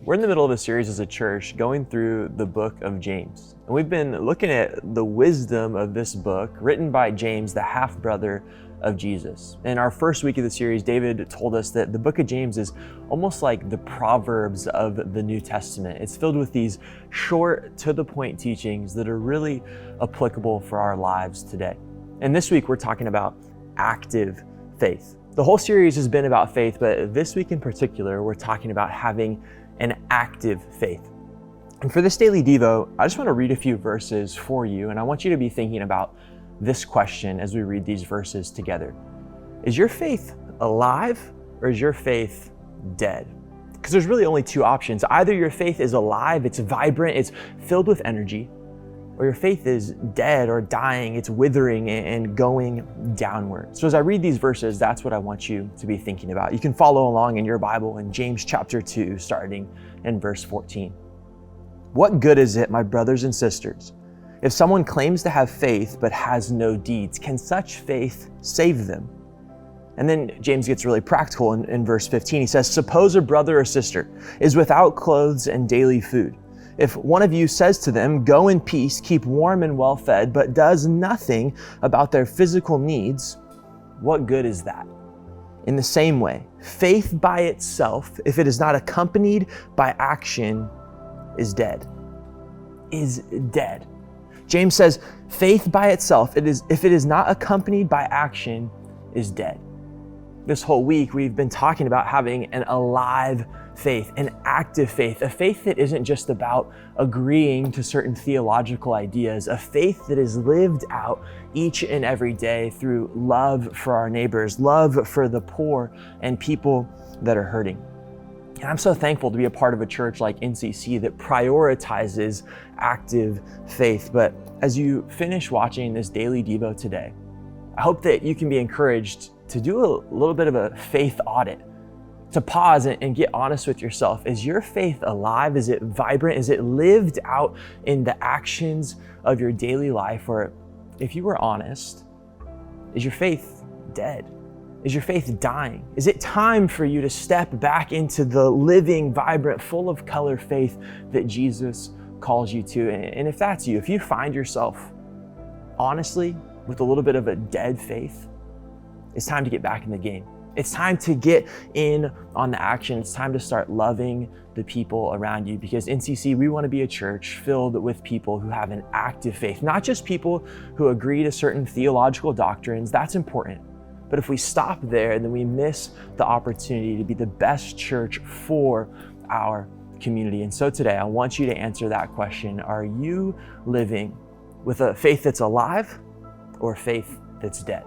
We're in the middle of a series as a church going through the book of James. And we've been looking at the wisdom of this book written by James, the half-brother of Jesus. In our first week of the series, David told us that the book of James is almost like the Proverbs of the New Testament. It's filled with these short, to-the-point teachings that are really applicable for our lives today. And this week, we're talking about active faith. The whole series has been about faith, but this week in particular, we're talking about having an active faith. And for this daily Devo, I just want to read a few verses for you, and I want you to be thinking about this question as we read these verses together. Is your faith alive or is your faith dead? Because there's really only two options. Either your faith is alive, it's vibrant, it's filled with energy, or your faith is dead or dying, it's withering and going downward. So as I read these verses, that's what I want you to be thinking about. You can follow along in your Bible in James chapter 2, starting in verse 14. What good is it, my brothers and sisters, if someone claims to have faith but has no deeds? Can such faith save them? And then James gets really practical in verse 15. He says, suppose a brother or sister is without clothes and daily food. If one of you says to them, go in peace, keep warm and well fed, but does nothing about their physical needs, what good is that? In the same way, faith by itself, if it is not accompanied by action, is dead. Is dead. James says, faith by itself, if it is not accompanied by action, is dead. This whole week, we've been talking about having an alive faith, an active faith, a faith that isn't just about agreeing to certain theological ideas, a faith that is lived out each and every day through love for our neighbors, love for the poor and people that are hurting. And I'm so thankful to be a part of a church like NCC that prioritizes active faith. But as you finish watching this daily Devo today, I hope that you can be encouraged to do a little bit of a faith audit, to pause and get honest with yourself. Is your faith alive? Is it vibrant? Is it lived out in the actions of your daily life? Or if you were honest, is your faith dead? Is your faith dying? Is it time for you to step back into the living, vibrant, full of color faith that Jesus calls you to? And if that's you, if you find yourself honestly with a little bit of a dead faith, it's time to get back in the game. It's time to get in on the action. It's time to start loving the people around you, because NCC, we want to be a church filled with people who have an active faith, not just people who agree to certain theological doctrines. That's important. But if we stop there, then we miss the opportunity to be the best church for our community. And so today, I want you to answer that question. Are you living with a faith that's alive or a faith that's dead?